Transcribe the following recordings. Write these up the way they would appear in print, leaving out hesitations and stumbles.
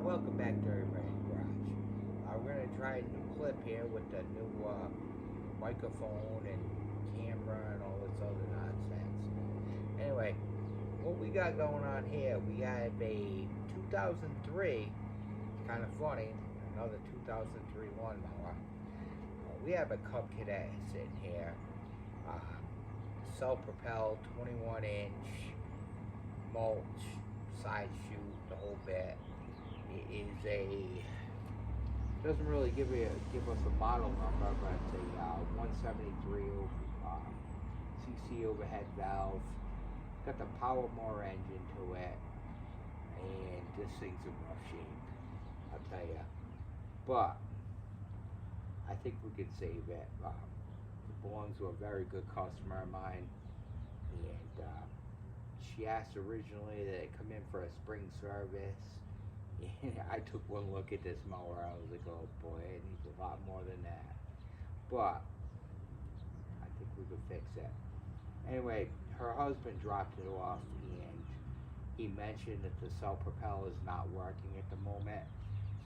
Welcome back to Everybody's Garage. We're going to try a new clip here with the new microphone and camera and all this other nonsense. Anyway, what we got going on here, we have a 2003, it's kind of funny, another 2003 lawnmower. We have a Cub Cadet sitting here, self-propelled, 21-inch, mulch, side shoot, the whole bit. It is doesn't really give us a model number, but it's a 173 cc overhead valve. Got the power mower engine to it, and this thing's in rough shape, I'll tell you. But I think we could save it. It belongs to a very good customer of mine, and she asked originally that it come in for a spring service. And I took one look at this mower. I was like, oh boy, it needs a lot more than that. But I think we could fix it. Anyway, her husband dropped it off, and he mentioned that the self-propel is not working at the moment.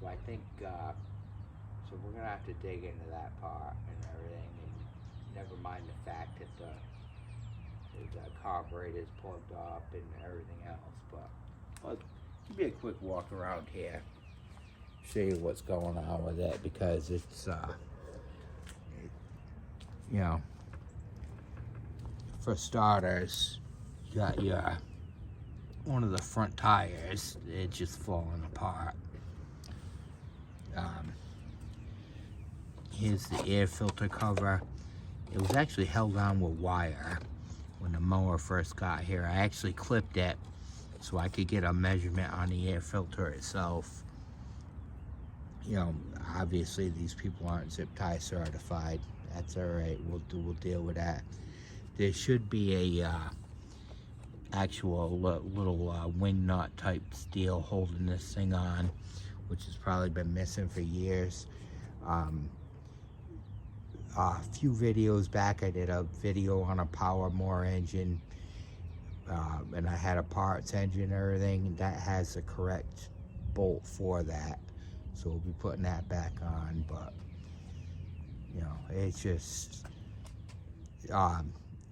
So I think, so we're gonna have to dig into that part and everything, and never mind the fact that the carburetor is plugged up and everything else. But give me a quick walk around here, show you what's going on with it, because it's you know, for starters, you got your one of the front tires, it's just falling apart. Here's the air filter cover. It was actually held on with wire when the mower first got here. I actually clipped it so I could get a measurement on the air filter itself. You know, obviously these people aren't zip tie certified. That's all right. We'll deal with that. There should be a actual little wing nut type steel holding this thing on, which has probably been missing for years. A few videos back, I did a video on a power mower engine. And I had a parts engine and everything, and that has the correct bolt for that, so we'll be putting that back on. But you know, it's just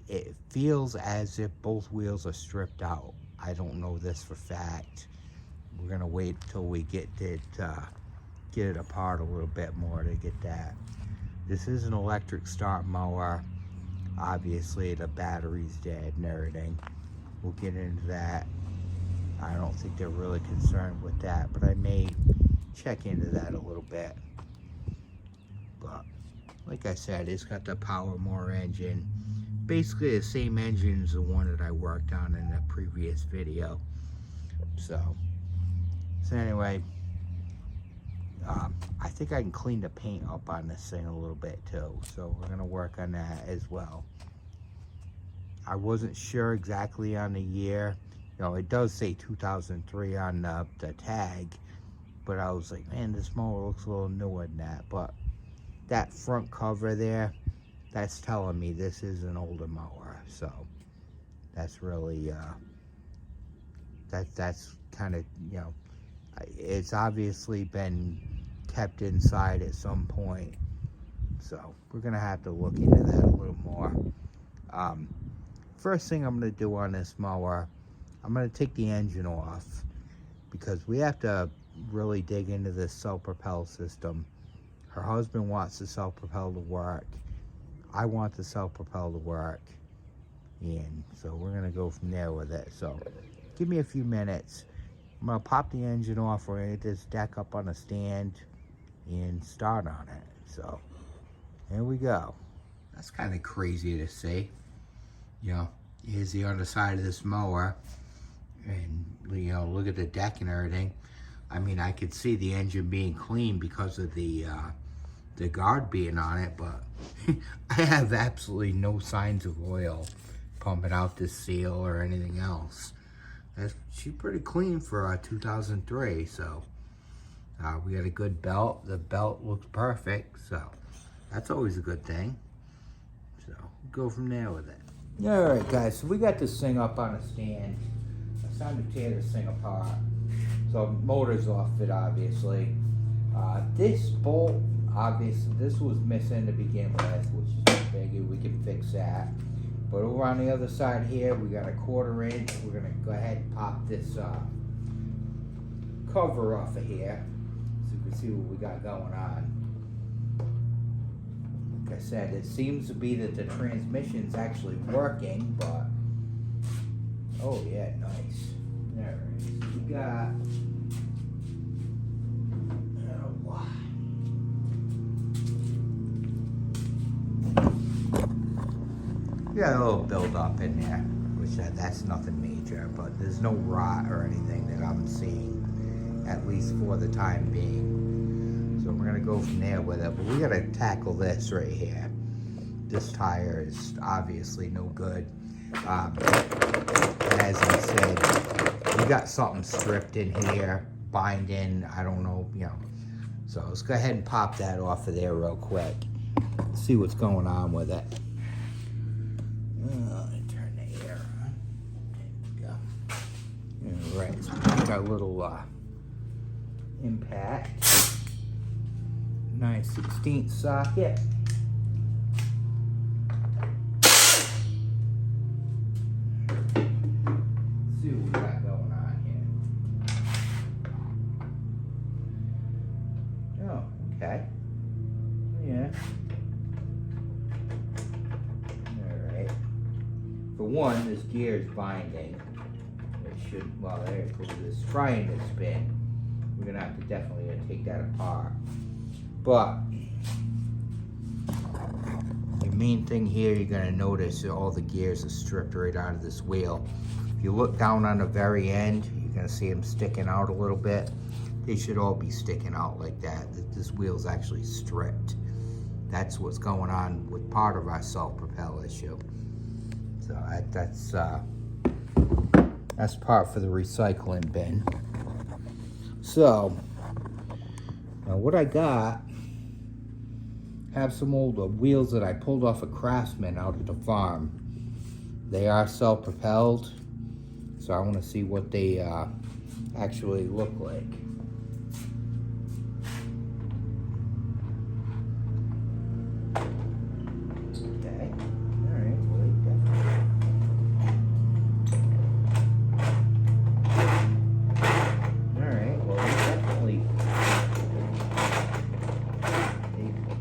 it feels as if both wheels are stripped out. I don't know this for fact. We're gonna wait till we get it apart a little bit more to get that. This is an electric start mower. Obviously the battery's dead and everything. We'll get into that. I don't think they're really concerned with that, but I may check into that a little bit. But like I said, it's got the power mower engine. Basically the same engine as the one that I worked on in the previous video. So anyway, I think I can clean the paint up on this thing a little bit too. So we're gonna work on that as well. I wasn't sure exactly on the year. You know, it does say 2003 on the tag, but I was like, man, this mower looks a little newer than that. But that front cover there, that's telling me this is an older mower. So that's really, that's kind of, you know, it's obviously been kept inside at some point. So we're gonna have to look into that a little more. First thing I'm going to do on this mower, I'm going to take the engine off, because we have to really dig into this self-propel system. Her husband wants the self-propel to work. I want the self-propel to work. And so we're going to go from there with it. So give me a few minutes. I'm going to pop the engine off. We're going to get this deck up on a stand and start on it. So here we go. That's kind of crazy to see. You know, here's the underside of this mower, and you know, look at the deck and everything. I mean, I could see the engine being clean because of the guard being on it, but I have absolutely no signs of oil pumping out this seal or anything else. She's pretty clean for a 2003, so we got a good belt. The belt looks perfect, so that's always a good thing. So we'll go from there with it. Alright guys, so we got this thing up on a stand. It's time to tear this thing apart. So motor's off it, obviously. This bolt, obviously, this was missing to begin with, which is figured we can fix that. But over on the other side here, we got a 1/4 inch. We're gonna go ahead and pop this cover off of here, so you can see what we got going on. Like I said, it seems to be that the transmission's actually working, but oh yeah, nice. There it is. We got we got a little build up in there, which that's nothing major, but there's no rot or anything that I'm seeing, at least for the time being. So we're gonna go from there with it, but we gotta tackle this right here. This tire is obviously no good. As I said, we got something stripped in here, binding, I don't know, you know. So let's go ahead and pop that off of there real quick. See what's going on with it. Turn the air on. There we go. Alright, so we got a little impact. 9/16 socket. See what we got going on here. Oh, okay. Yeah. Alright. For one, this gear is binding. It should, well, there it goes. It's trying to spin. We're gonna have to definitely take that apart. But the main thing here, you're gonna notice that all the gears are stripped right out of this wheel. If you look down on the very end, you're gonna see them sticking out a little bit. They should all be sticking out like that. This wheel's actually stripped. That's what's going on with part of our self-propel issue. So that's part for the recycling bin. So now what I got, have some old wheels that I pulled off a Craftsman out at the farm. They are self-propelled, so I want to see what they actually look like. Okay, all right,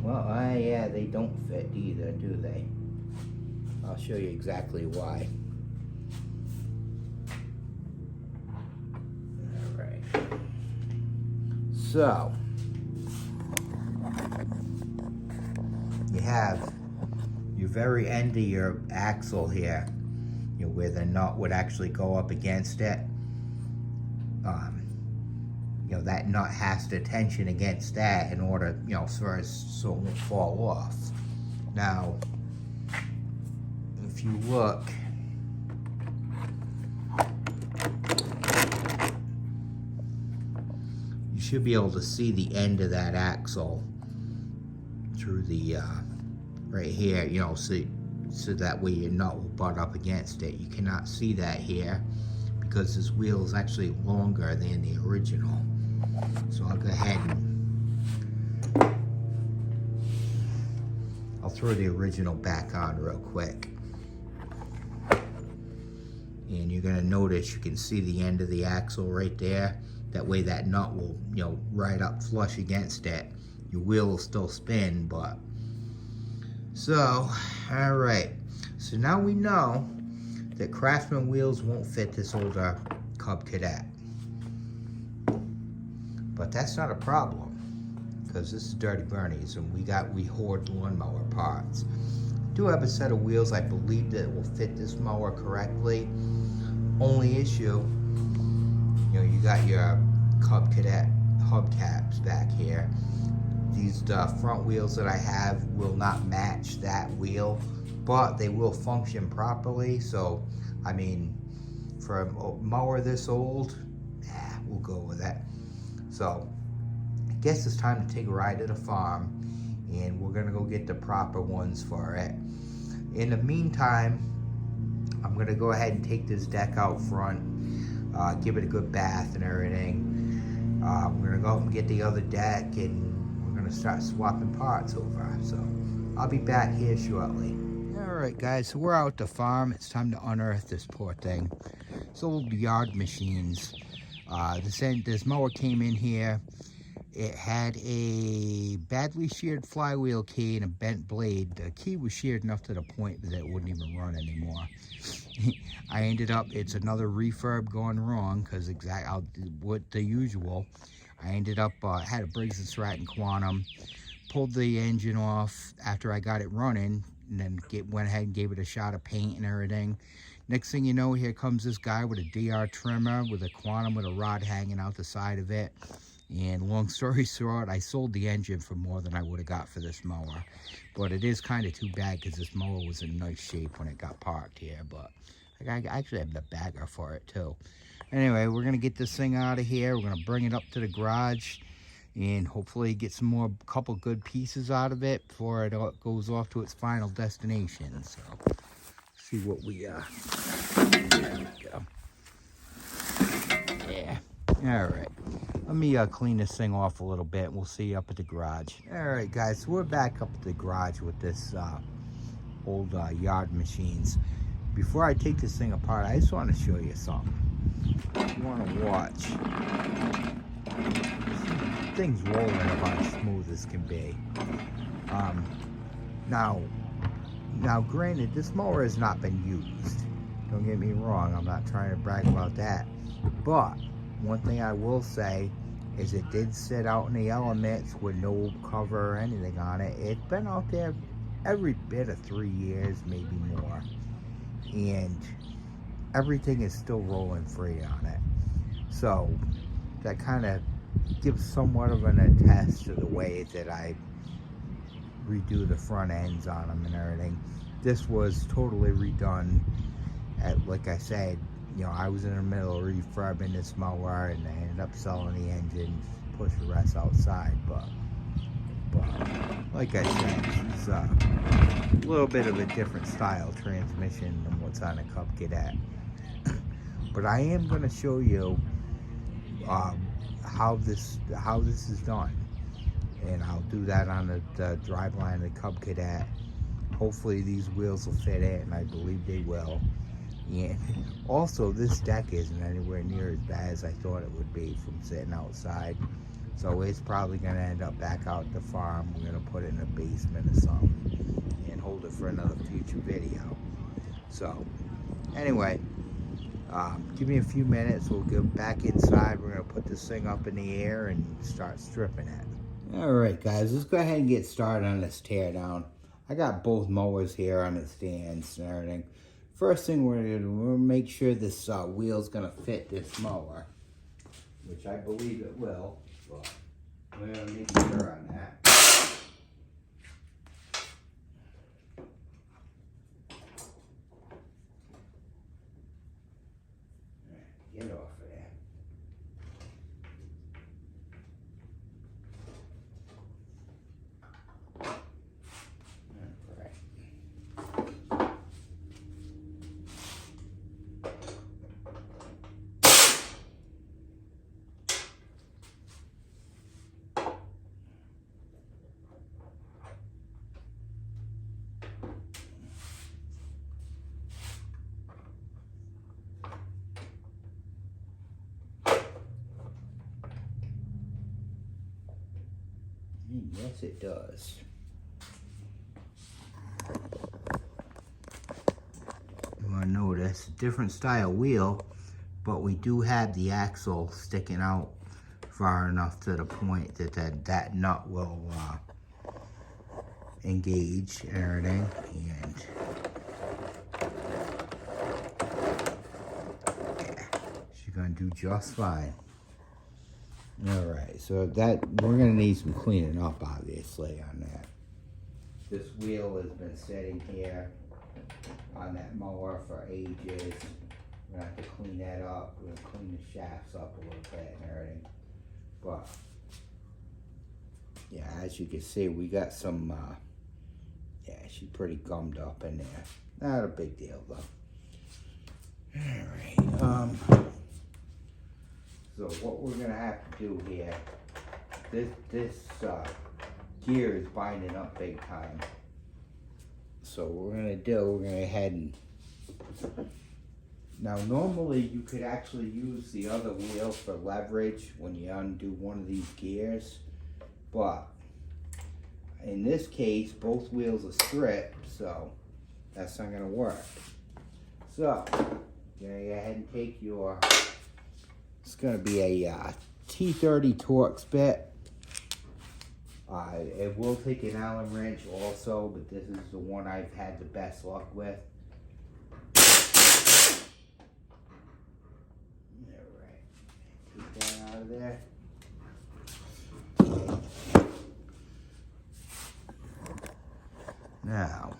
well, yeah, they don't fit either, do they? I'll show you exactly why. Alright. So, you have your very end of your axle here, you know, where the nut would actually go up against it. You know, that nut has to tension against that in order, you know, so it won't fall off. Now, if you look, you should be able to see the end of that axle through the, right here, you know, so that way your nut will butt up against it. You cannot see that here because this wheel is actually longer than the original. So I'll go ahead and I'll throw the original back on real quick. And you're gonna notice you can see the end of the axle right there. That way that nut will, you know, ride up flush against it. Your wheel will still spin, but. So, all right. So now we know that Craftsman wheels won't fit this older Cub Cadet. But that's not a problem, because this is Dirty Bernie's and we hoard lawnmower parts. I do have a set of wheels I believe that will fit this mower correctly. Only issue, you know, you got your Cub Cadet hubcaps back here. These front wheels that I have will not match that wheel, but they will function properly. So, I mean, for a mower this old, we'll go with that. So, I guess it's time to take a ride to the farm, and we're gonna go get the proper ones for it. In the meantime, I'm gonna go ahead and take this deck out front, give it a good bath and everything. We're gonna go out and get the other deck, and we're gonna start swapping parts over. So I'll be back here shortly. All right, guys, so we're out at the farm. It's time to unearth this poor thing. It's old yard machines. This mower came in here. It had a badly sheared flywheel key and a bent blade. The key was sheared enough to the point that it wouldn't even run anymore. I ended up, it's another refurb going wrong, because what the usual. I ended up, had a Briggs & Stratton Quantum, pulled the engine off after I got it running, and then went ahead and gave it a shot of paint and everything. Next thing you know, here comes this guy with a DR trimmer with a Quantum with a rod hanging out the side of it. And long story short, I sold the engine for more than I would have got for this mower. But it is kind of too bad, because this mower was in nice shape when it got parked here. But I actually have the bagger for it too. Anyway, we're going to get this thing out of here. We're going to bring it up to the garage and hopefully get some couple good pieces out of it before it goes off to its final destination. So, see what we, there we go. Yeah, all right. Let me clean this thing off a little bit. We'll see you up at the garage. All right, guys, so we're back up at the garage with this old yard machines. Before I take this thing apart, I just want to show you something. You want to watch. Thing's rolling about as smooth as can be. Now, granted, this mower has not been used. Don't get me wrong, I'm not trying to brag about that. But one thing I will say is it did sit out in the elements with no cover or anything on it. It's been out there every bit of 3 years, maybe more. And everything is still rolling free on it. So that kind of gives somewhat of an attest to the way that I redo the front ends on them and everything. This was totally redone like I said, you know, I was in the middle of refurbing this mower, and I ended up selling the engine, push the rest outside. But like I said, it's a little bit of a different style transmission than what's on a Cub Cadet. But I am going to show you how this is done, and I'll do that on the driveline of the Cub Cadet. Hopefully these wheels will fit it, and I believe they will. And also, this deck isn't anywhere near as bad as I thought it would be from sitting outside. So it's probably going to end up back out at the farm. We're going to put it in a basement or something and hold it for another future video. So anyway, give me a few minutes. We'll get back inside. We're going to put this thing up in the air and start stripping it. All right, guys, let's go ahead and get started on this teardown. I got both mowers here on the stands and everything. First thing we're going to do, we're going to make sure this wheel's going to fit this mower, which I believe it will, but we're going to make sure on that. Get off of there. Yes, it does. You want to notice, different style wheel, but we do have the axle sticking out far enough to the point that that nut will engage and everything. And yeah, she's going to do just fine. All right, so that we're gonna need some cleaning up, obviously, on that. This wheel has been sitting here on that mower for ages. We're gonna have to clean that up. We're gonna clean the shafts up a little bit and everything. But yeah, as you can see, we got some. Yeah, she's pretty gummed up in there. Not a big deal though. All right. So what we're gonna have to do here, this gear is binding up big time. So what we're gonna do, we're gonna go ahead and, now normally you could actually use the other wheel for leverage when you undo one of these gears, but in this case both wheels are stripped, so that's not gonna work. So you're gonna go ahead and take your, it's gonna be a T30 Torx bit. It will take an Allen wrench also, but this is the one I've had the best luck with. Alright, take that out of there. Now,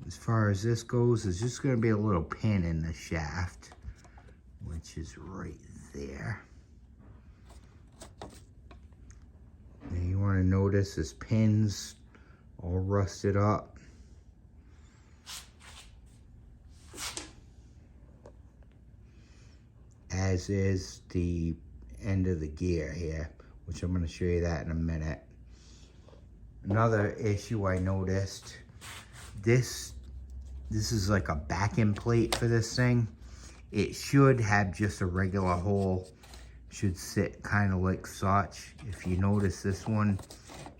as far as this goes, there's just going to be a little pin in the shaft, which is right there. And you want to notice this pin's all rusted up. As is the end of the gear here, which I'm going to show you that in a minute. Another issue I noticed, this is like a backing plate for this thing. It should have just a regular hole. Should sit kind of like such. If you notice this one,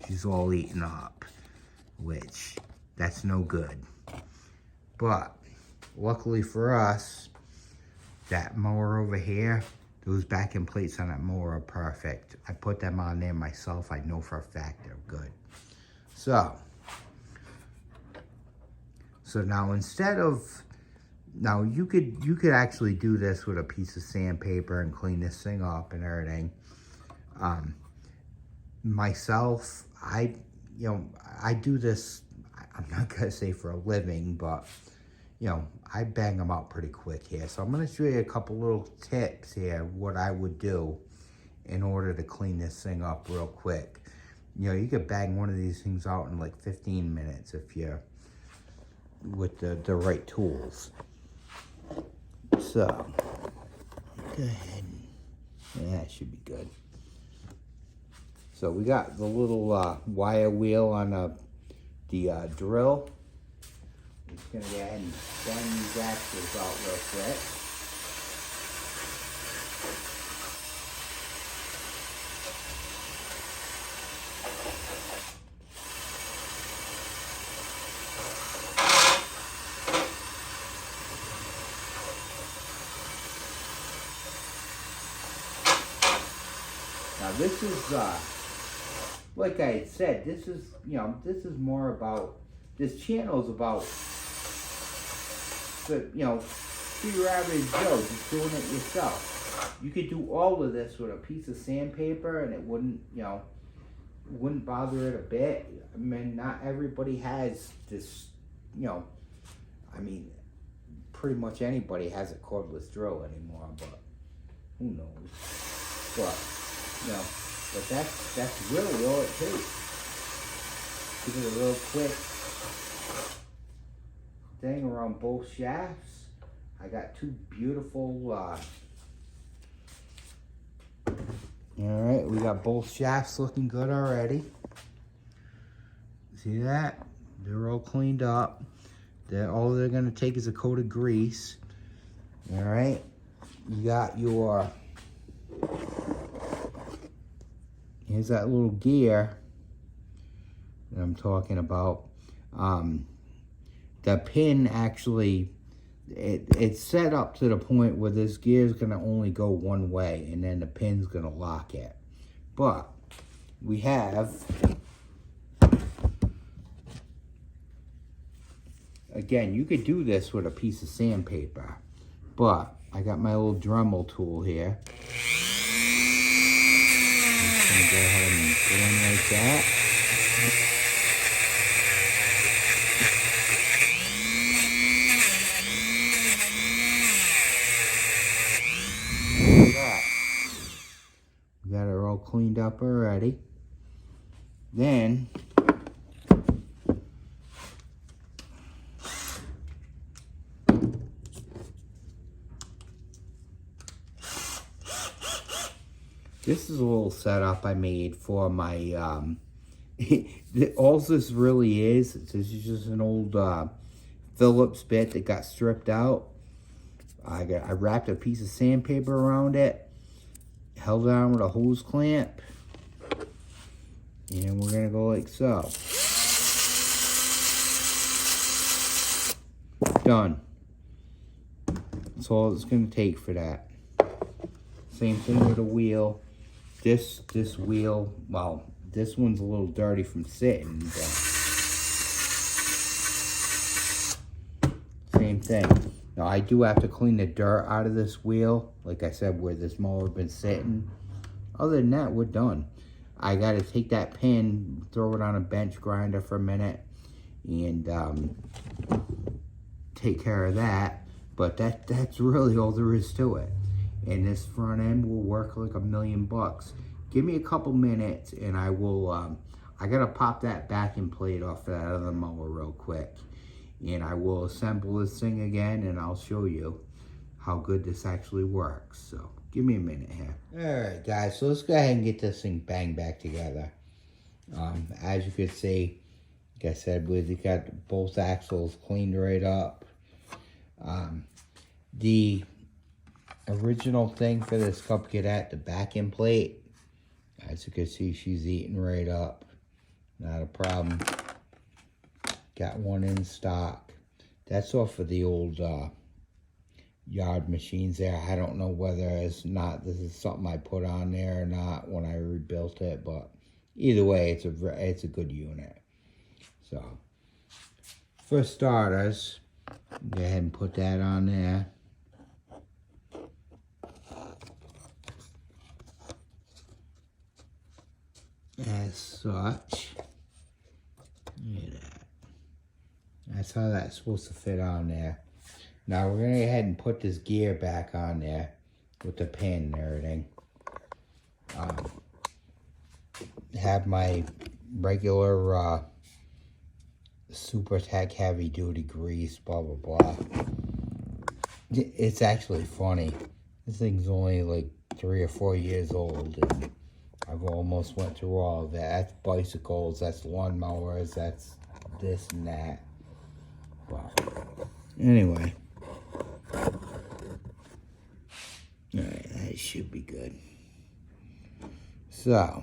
she's all eaten up, which that's no good. But luckily for us, that mower over here, those backing plates on that mower are perfect. I put them on there myself. I know for a fact they're good. So now instead of, now you could actually do this with a piece of sandpaper and clean this thing up and everything. Myself, I do this, I'm not gonna say for a living, but I bang them out pretty quick here. So I'm gonna show you a couple little tips here, what I would do in order to clean this thing up real quick. You could bang one of these things out in like 15 minutes if you're with the right tools. So, go ahead. Yeah, that should be good. So we got the little wire wheel on the drill. I'm just gonna go ahead and bang these axles out real quick. Now this is, like I had said, this is more about, this channel is about, for your average Joe, just doing it yourself. You could do all of this with a piece of sandpaper and it wouldn't, wouldn't bother it a bit. I mean, not everybody has this, I mean, pretty much anybody has a cordless drill anymore, but who knows. But that's really all it takes. Give it a real quick thing around both shafts. I got two beautiful, alright, we got both shafts looking good already. See that? They're all cleaned up. All they're gonna take is a coat of grease. Alright, you got your, here's that little gear that I'm talking about. The pin actually, it's set up to the point where this gear is going to only go one way and then the pin's going to lock it. But we have, again, you could do this with a piece of sandpaper, but I got my little Dremel tool here. Go ahead and go in like that. Look at that. We got it all cleaned up already. Then This is a little setup I made for my, all this really is, this is just an old Phillips bit that got stripped out. I wrapped a piece of sandpaper around it, held it on with a hose clamp, and we're gonna go like so. Done. That's all it's gonna take for that. Same thing with the wheel. This wheel, well, this one's a little dirty from sitting, but same thing. Now I do have to clean the dirt out of this wheel, like I said, where this mower been sitting. Other than that, we're done. I gotta take that pin, throw it on a bench grinder for a minute, and take care of that. But that's really all there is to it. And this front end will work like $1,000,000. Give me a couple minutes and I will, I gotta pop that backing plate off that other mower real quick. And I will assemble this thing again and I'll show you how good this actually works. So give me a minute here. All right, guys, so let's go ahead and get this thing banged back together. As you can see, like I said, we got both axles cleaned right up. The original thing for this Cub Cadet, the backing plate, as you can see, she's eating right up. Not a problem. Got one in stock. That's off of the old yard machines there. I don't know whether this is something I put on there or not when I rebuilt it, but either way, it's a good unit. So, for starters, go ahead and put that on there. As such, look at that. That's how that's supposed to fit on there. Now we're gonna go ahead and put this gear back on there with the pin and everything. Have my regular Super Tech heavy duty grease, blah blah blah. It's actually funny. This thing's only like 3 or 4 years old and I've almost went through all of that. That's bicycles, that's lawnmowers, that's this and that. But anyway. Alright, that should be good. So,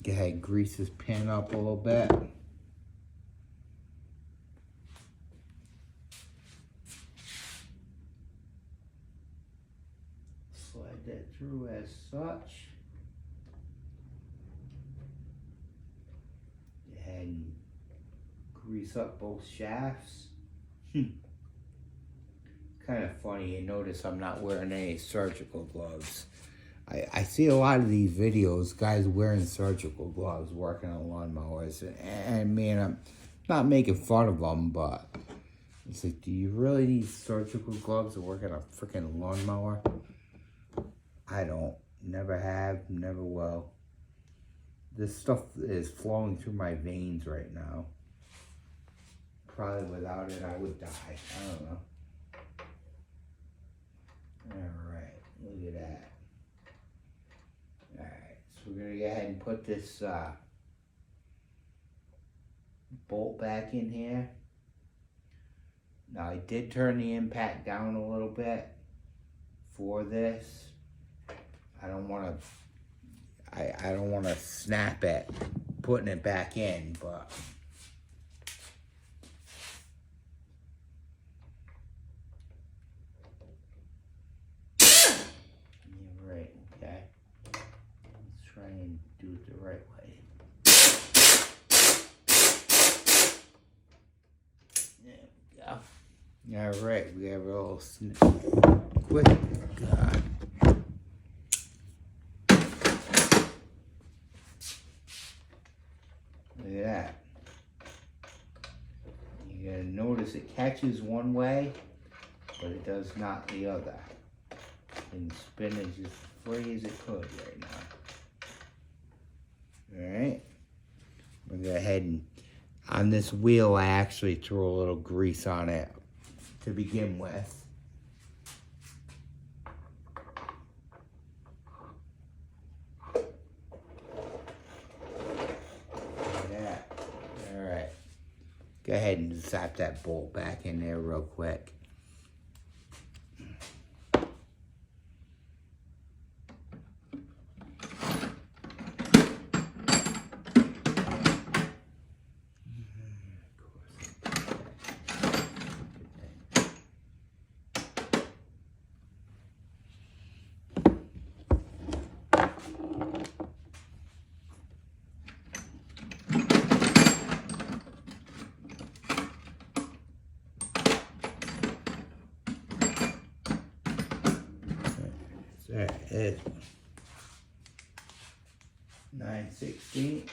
go ahead and grease this pin up a little bit. Slide that through as such. Go ahead and grease up both shafts. Kind of funny, you notice I'm not wearing any surgical gloves. I see a lot of these videos, guys wearing surgical gloves working on lawnmowers, and man, I'm not making fun of them, but it's like, do you really need surgical gloves to work on a freaking lawnmower? I don't. Never have, never will. This stuff is flowing through my veins right now. Probably without it, I would die. I don't know. Alright, look at that. Alright, so we're going to go ahead and put this bolt back in here. Now, I did turn the impact down a little bit for this. I don't want to snap it putting it back in, but right, okay. Let's try and do it the right way. There we go. All right, we have a little quick. God. Look at that. You're gonna notice it catches one way, but it does not the other. And spin as free as it could right now. Alright. We're gonna go ahead and on this wheel I actually threw a little grease on it to begin with. ahead and zap that bolt back in there real quick. There it is. 9/16.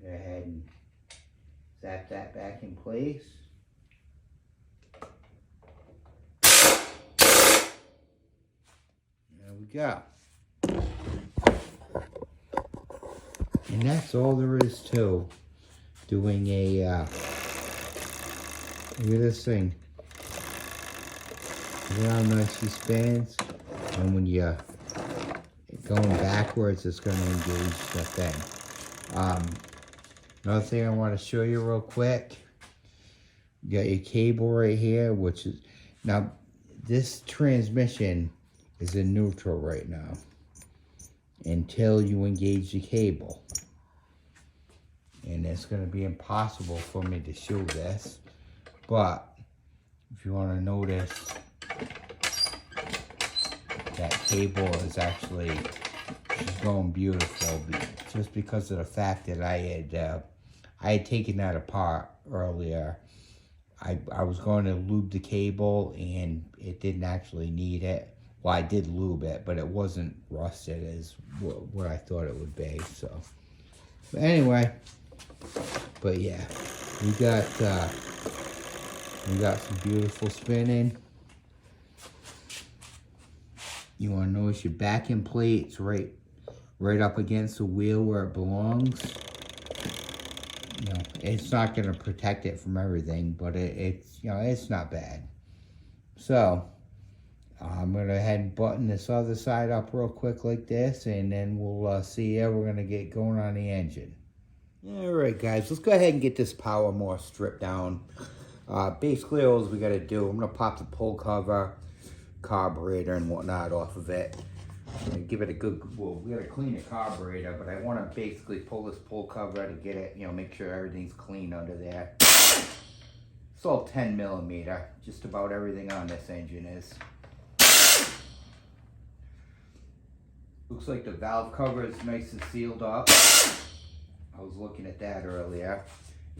Go ahead and zap that back in place. There we go. And that's all there is to doing a, look at this thing. Look how nice she spans. And when you're going backwards, it's going to engage the thing. Another thing I want to show you real quick. You got your cable right here, which is, now this transmission is in neutral right now until you engage the cable. And it's going to be impossible for me to show this, but if you want to notice, that cable is actually going beautiful just because of the fact that I had taken that apart earlier. I was going to lube the cable and it didn't actually need it. Well, I did lube it, but it wasn't rusted as what I thought it would be. So, but anyway, but yeah, we got some beautiful spinning. You want to notice your backing plate's right up against the wheel where it belongs. You know, it's not going to protect it from everything, but it's, you know, it's not bad. So I'm going to head and button this other side up real quick like this, and then we'll see how we're going to get going on the engine. All right, guys, let's go ahead and get this power more stripped down. Basically, all we got to do, I'm going to pop the pull cover, carburetor and whatnot off of it. And give it a good, well, we gotta clean the carburetor, but I want to basically pull this pull cover to get it, you know, make sure everything's clean under there. It's all 10mm, just about everything on this engine is. Looks like the valve cover is nice and sealed up. I was looking at that earlier,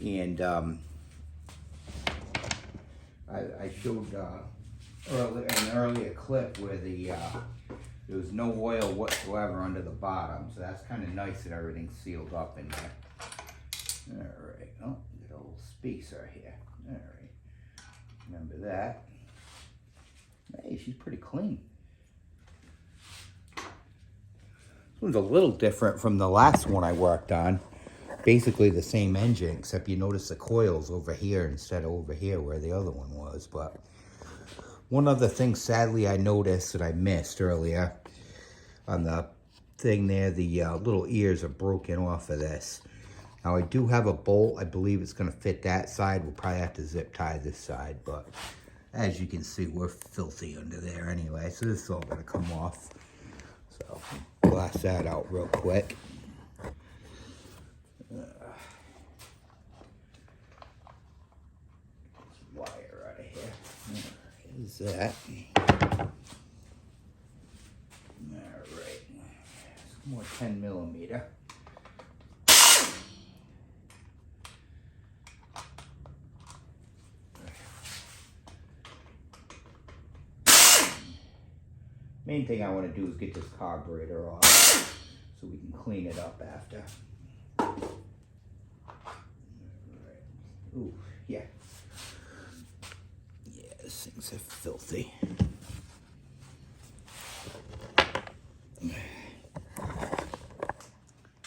and I showed an earlier clip where there was no oil whatsoever under the bottom, so that's kind of nice that everything's sealed up in there. All right, oh, we got a little spacer here. All right, remember that. Hey, she's pretty clean. This one's a little different from the last one I worked on. Basically the same engine, except you notice the coil's over here instead of over here where the other one was, but one other thing, sadly, I noticed that I missed earlier on the thing there, the little ears are broken off of this. Now, I do have a bolt. I believe it's going to fit that side. We'll probably have to zip tie this side, but as you can see, we're filthy under there anyway, so this is all going to come off. So, blast that out real quick. Wire out of here. Is that? Alright. Some more 10mm. Main thing I want to do is get this carburetor off so we can clean it up after. Alright. Ooh, yeah. These things are filthy.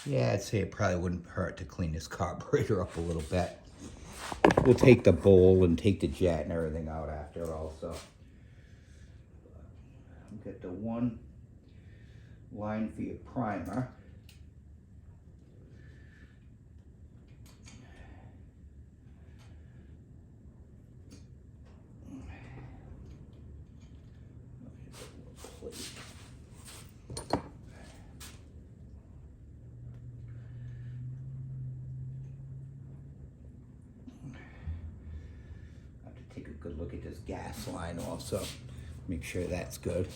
Yeah, I'd say it probably wouldn't hurt to clean this carburetor up a little bit. We'll take the bowl and take the jet and everything out after also. Get the one line for your primer. gas line also. Make sure that's good.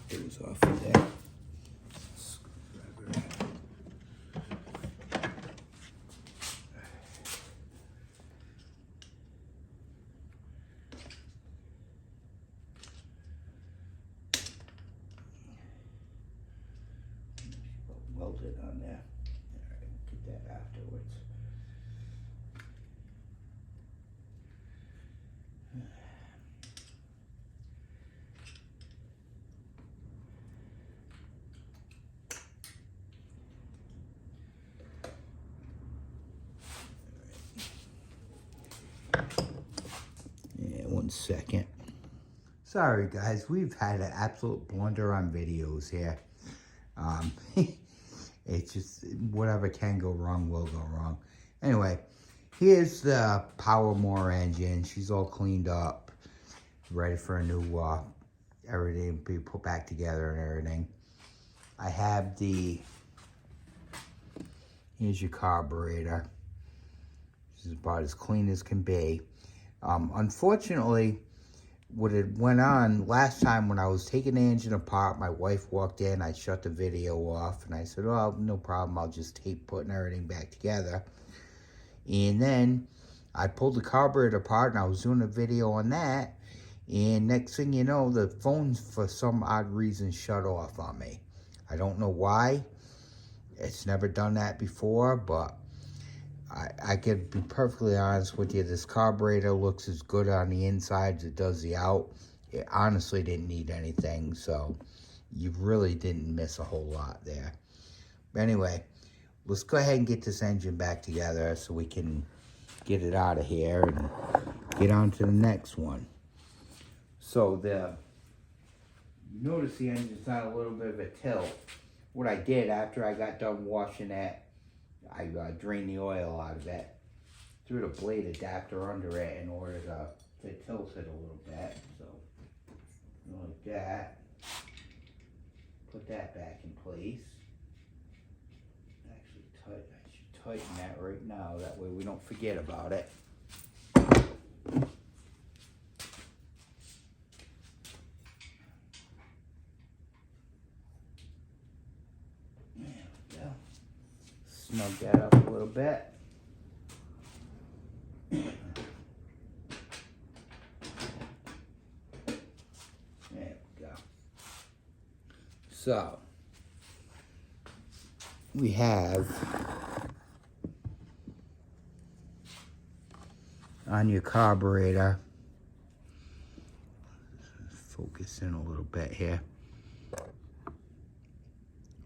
Those off of there. Welded on there. All right, get that afterwards. Yeah, 1 second. Sorry guys, we've had an absolute blunder on videos here. It's just whatever can go wrong will go wrong. Anyway, here's the power Mower engine. She's all cleaned up, ready for a new everything be put back together and everything. I have here's your carburetor. This is about as clean as can be. Unfortunately, what it went on last time when I was taking the engine apart, my wife walked in, I shut the video off, and I said, oh, no problem, I'll just keep putting everything back together. And then I pulled the carburetor apart, and I was doing a video on that, and next thing you know, the phone, for some odd reason, shut off on me. I don't know why. It's never done that before, but I could be perfectly honest with you, this carburetor looks as good on the inside as it does the out. It honestly didn't need anything, so you really didn't miss a whole lot there. But anyway, let's go ahead and get this engine back together so we can get it out of here and get on to the next one. So you notice the engine's on a little bit of a tilt. What I did after I got done washing it, I drained the oil out of it, threw the blade adapter under it in order to tilt it a little bit. So, like that. Put that back in place. Actually, I should tighten that right now. That way we don't forget about it. Snug that up a little bit. There we go. So, we have on your carburetor, focus in a little bit here.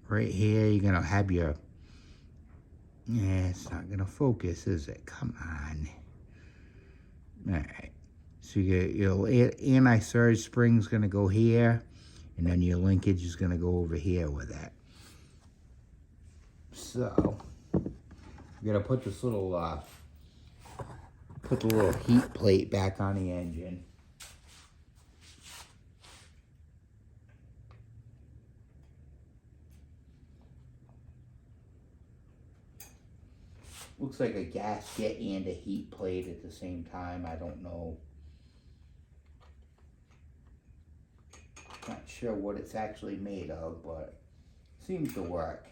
Right here, you're going to have your, yeah, it's not going to focus, is it? Come on. All right. So your anti-surge spring's going to go here, and then your linkage is going to go over here with that. So, we're going to put this little, put the little heat plate back on the engine. Looks like a gasket and a heat plate at the same time. I don't know. Not sure what it's actually made of, but it seems to work.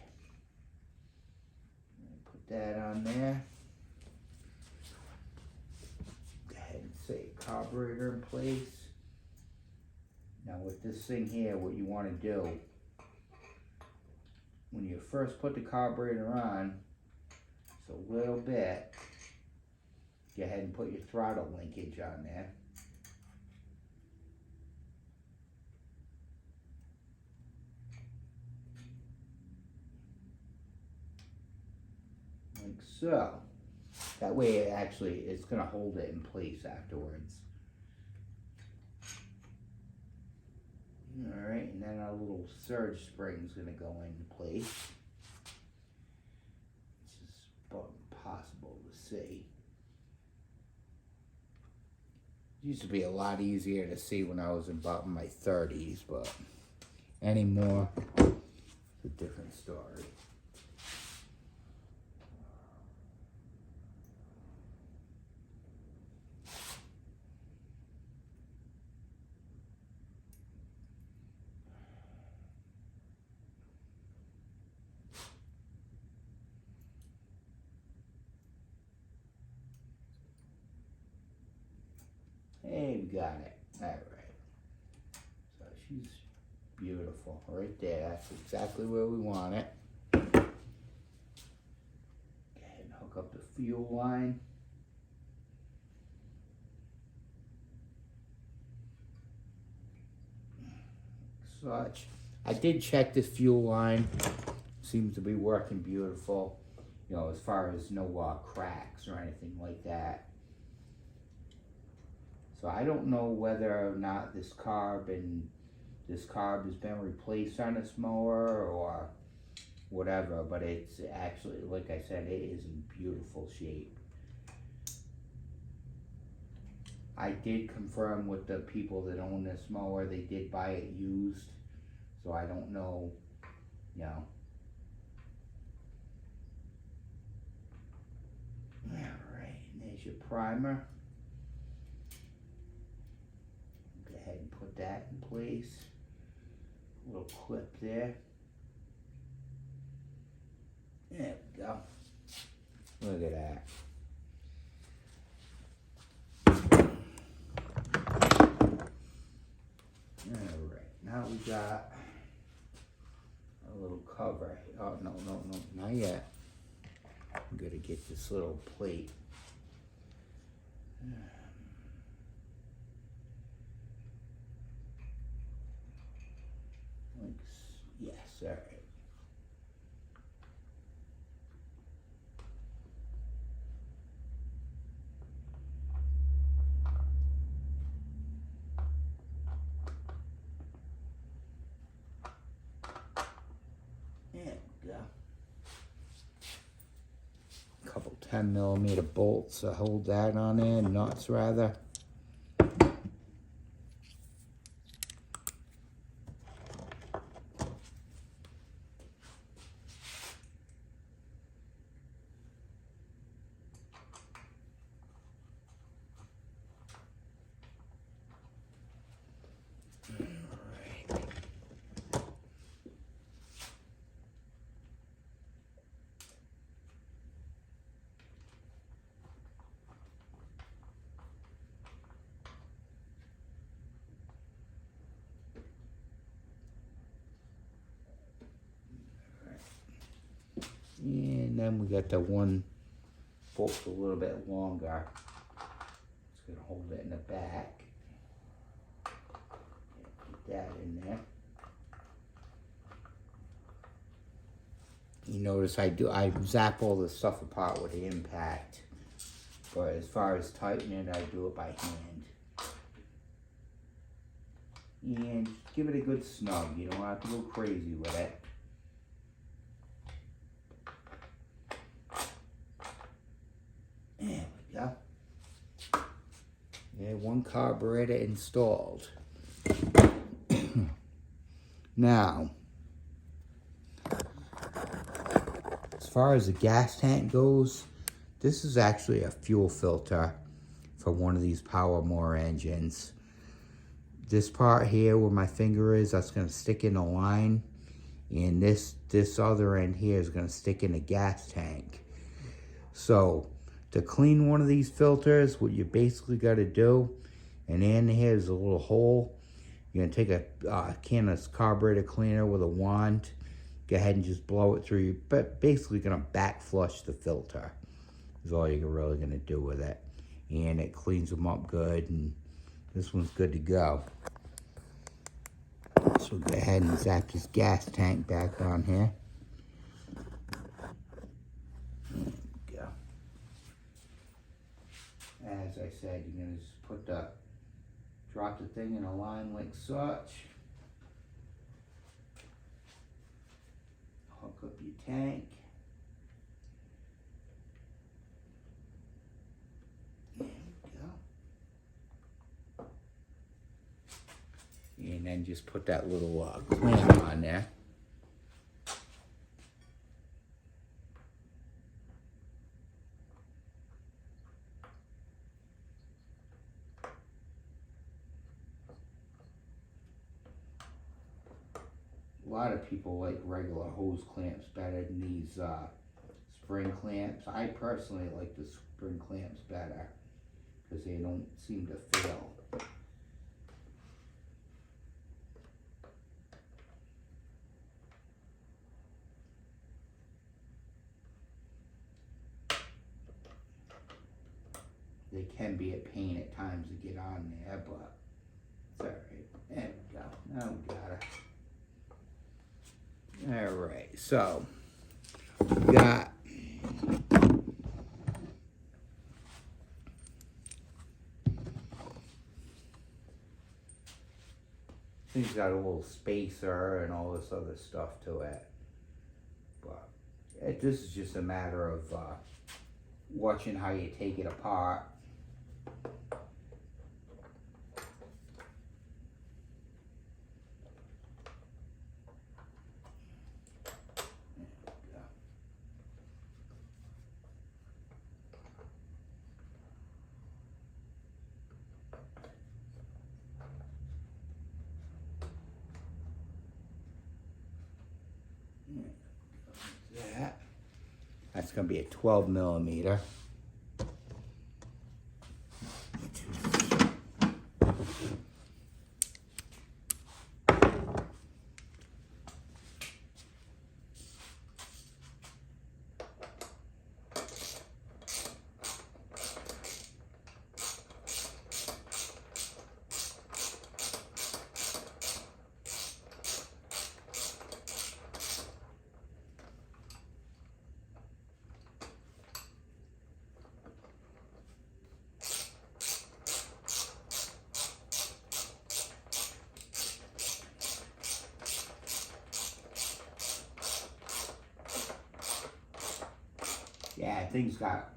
Put that on there. Go ahead and set carburetor in place. Now with this thing here, what you want to do, when you first put the carburetor on, a little bit, go ahead and put your throttle linkage on there. Like so. That way it's going to hold it in place afterwards. our little surge spring is going to go into place. It's just about impossible to see. It used to be a lot easier to see when I was about in my 30s, but anymore, it's a different story. Hey, we got it. All right. So she's beautiful right there. That's exactly where we want it. Go ahead and hook up the fuel line. Such. I did check this fuel line. Seems to be working beautiful. You know, as far as no cracks or anything like that. So I don't know whether or not this carb has been replaced on this mower or whatever, but it's actually, like I said, it is in beautiful shape. I did confirm with the people that own this mower, they did buy it used, so I don't know, you know. Alright, and there's your primer. Go ahead and put that in place. A little clip there. There we go. Look at that. Alright, now we got a little cover. Oh, no, not yet. I'm gonna get this little plate. Yes, alright. There we go. A couple 10mm bolts to hold that on there, nuts rather. And then we got the one bolt a little bit longer. It's gonna hold it in the back. Put that in there. You notice I zap all the stuff apart with the impact. But as far as tightening it, I do it by hand. And give it a good snug. You don't have to go crazy with it. There we go. Yeah, one carburetor installed. Now, as far as the gas tank goes, this is actually a fuel filter for one of these power mower engines. This part here where my finger is, that's going to stick in the line. And this other end here is going to stick in the gas tank. So, to clean one of these filters, what you basically got to do, and in here is a little hole. You're going to take a can of carburetor cleaner with a wand. Go ahead and just blow it through. But basically going to back flush the filter. Is all you're really going to do with it. And it cleans them up good. And this one's good to go. So go ahead and zap this gas tank back on here. As I said, you're going to just drop the thing in a line like such. Hook up your tank. There we go. And then just put that little clamp on there. A lot of people like regular hose clamps better than these spring clamps. I personally like the spring clamps better because they don't seem to fail. They can be a pain at times to get on there, but it's alright. There we go. Now we got it. Alright, so we got thing's got a little spacer and all this other stuff to it. But this is just a matter of watching how you take it apart. That's going to be a 12 millimeter. Yeah, thing's got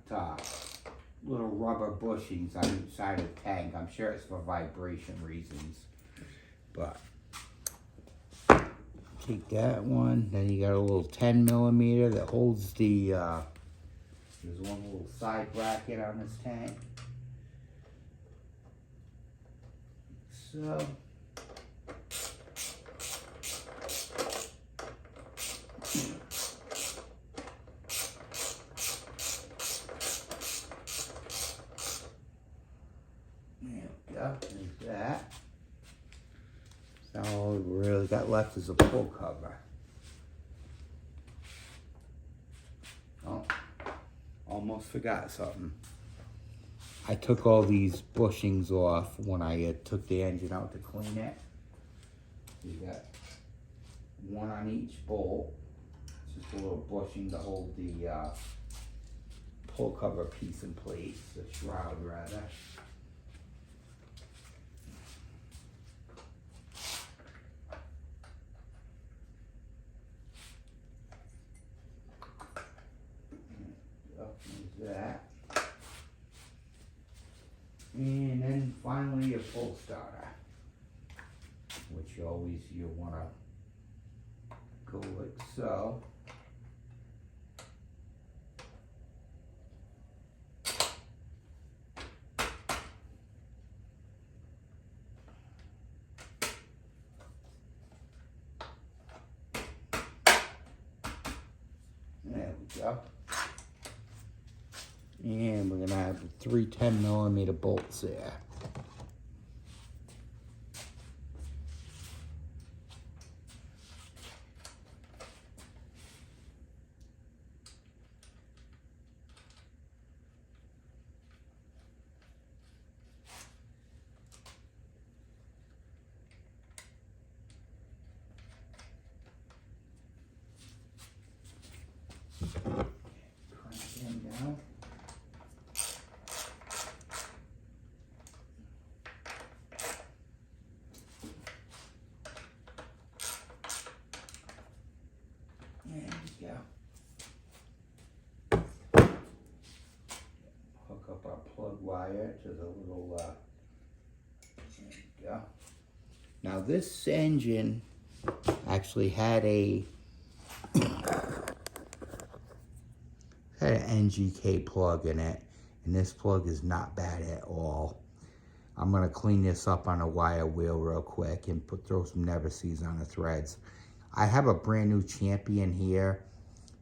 little rubber bushings on each side of the tank. I'm sure it's for vibration reasons. But take that one. Then you got a little 10 millimeter that holds the, there's one little side bracket on this tank. So. There's that. So all we really got left is a pull cover. Oh, almost forgot something. I took all these bushings off when I took the engine out to clean it. You got one on each bolt. It's just a little bushing to hold the pull cover piece in place, the shroud rather. That, and then finally a pull starter, which you want to go like so. There we go. And we're going to have 3 10 millimeter bolts there. Crank them down. wire to the little, there we go. Now this engine actually had an NGK plug in it, and this plug is not bad at all. I'm gonna clean this up on a wire wheel real quick and throw some never sees on the threads. I have a brand new Champion here,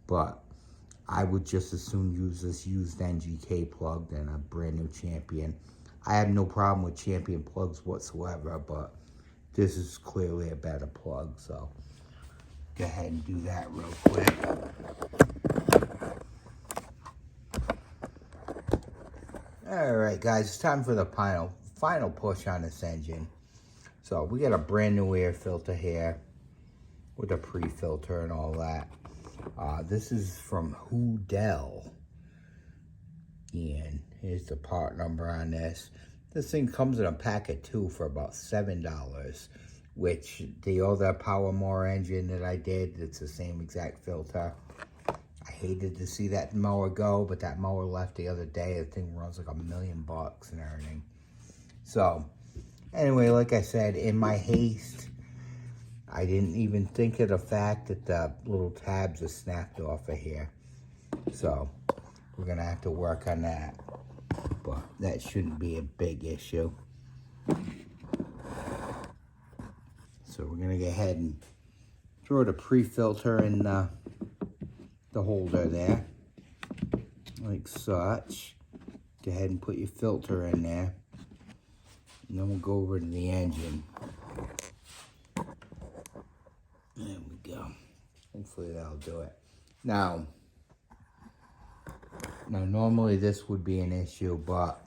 but I would just as soon use this used NGK plug than a brand new Champion. I have no problem with Champion plugs whatsoever, but this is clearly a better plug, so go ahead and do that real quick. All right, guys, it's time for the final push on this engine. So we got a brand new air filter here with a pre-filter and all that. This is from Hoodell, and here's the part number on this. This thing comes in a pack of 2 for about $7, which the other Power Mower engine that I did, it's the same exact filter. I hated to see that mower go, but that mower left the other day. The thing runs like $1 million and everything. So, anyway, like I said, in my haste, I didn't even think of the fact that the little tabs are snapped off of here. So, we're going to have to work on that. But that shouldn't be a big issue. So, we're going to go ahead and throw the pre-filter in the holder there, like such. Go ahead and put your filter in there, and then we'll go over to the engine. There we go. Hopefully that'll do it. Now normally this would be an issue, but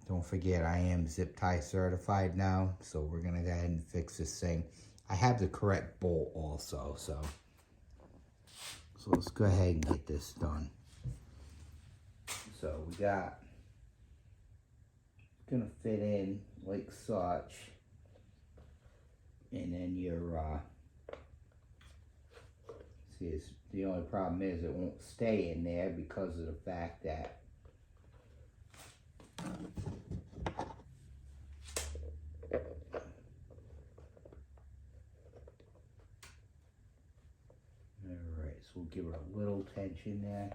don't forget I am zip tie certified now, so we're gonna go ahead and fix this thing. I have the correct bolt also, so let's go ahead and get this done. So we got, it's gonna fit in like such, and then your, see, the only problem is it won't stay in there because of the fact that we'll give her a little tension there.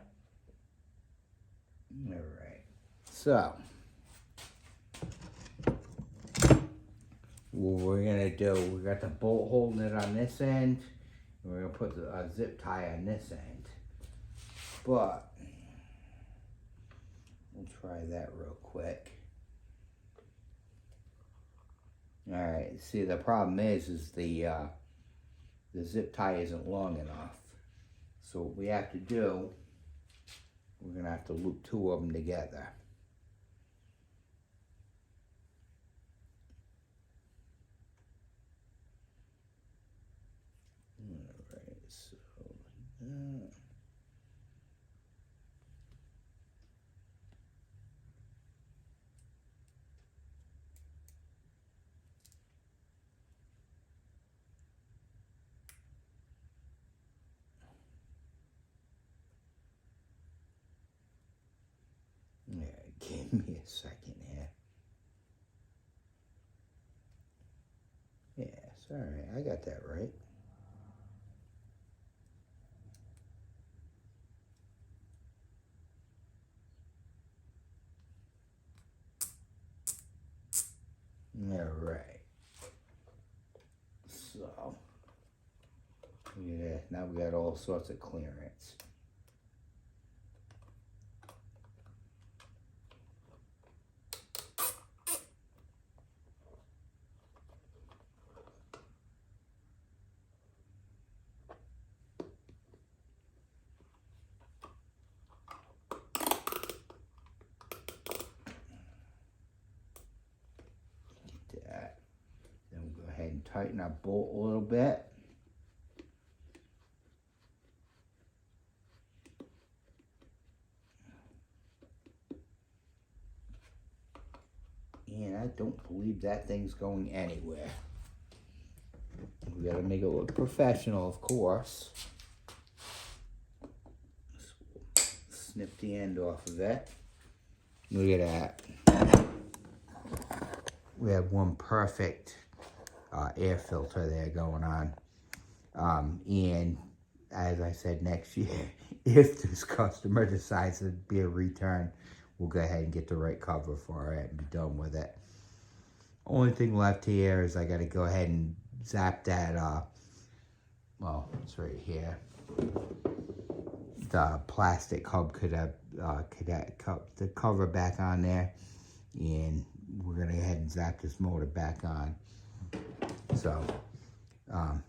All right. So, what we're gonna do, we got the bolt holding it on this end, and we're gonna put the zip tie on this end. But we'll try that real quick. All right. See, the problem is the zip tie isn't long enough. So what we have to do, we're gonna have to loop 2 of them together. All right, so like that. Yeah, give me a second here. Yes, all right, I got that right. All right. So, yeah, now we got all sorts of clearance. Then we'll go ahead and tighten our bolt a little bit. And I don't believe that thing's going anywhere. We gotta make it look professional, of course. Snip the end off of it. Look at that. We have one perfect air filter there going on. And as I said, next year, if this customer decides to be a return, we'll go ahead and get the right cover for it and be done with it. Only thing left here is I got to go ahead and zap that, well, it's right here, the plastic Cub Cadet, the cover back on there, and we're going to go ahead and zap this motor back on. So,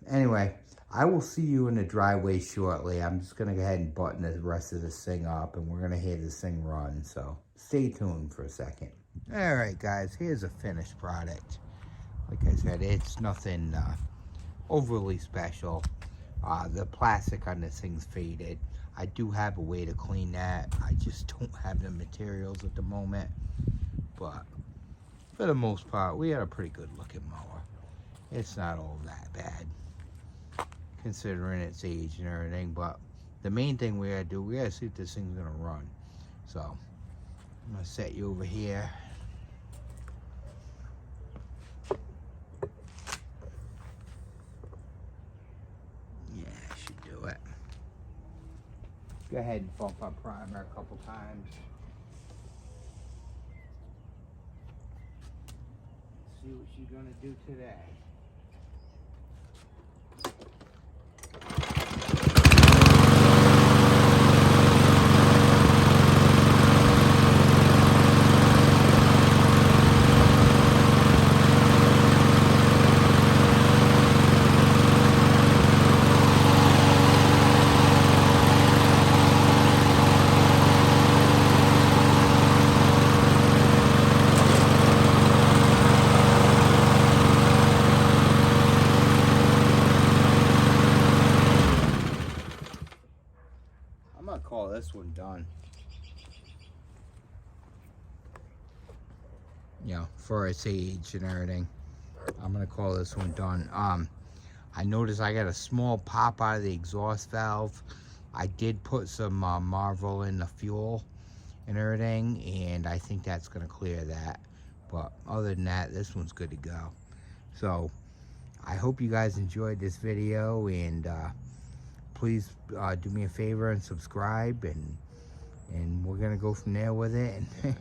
anyway, I will see you in the driveway shortly. I'm just going to go ahead and button the rest of this thing up, and we're going to hear this thing run, so stay tuned for a second. Alright guys, here's a finished product. Like I said, it's nothing overly special. The plastic on this thing's faded. I do have a way to clean that. I just don't have the materials at the moment. But for the most part, we had a pretty good looking mower. It's not all that bad, considering its age and everything. But the main thing we gotta do, we gotta see if this thing's gonna run. So I'm gonna set you over here. Yeah, I should do it. Go ahead and bump our primer a couple times. See what she's gonna do today. Call this one done. You know, for its age and everything, I'm gonna call this one done. I noticed I got a small pop out of the exhaust valve. I did put some Marvel in the fuel and everything, and I think that's gonna clear that. But other than that, this one's good to go. So I hope you guys enjoyed this video, and please do me a favor and subscribe, and we're gonna go from there with it. And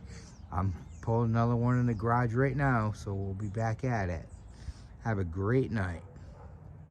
I'm pulling another one in the garage right now, so we'll be back at it. Have a great night.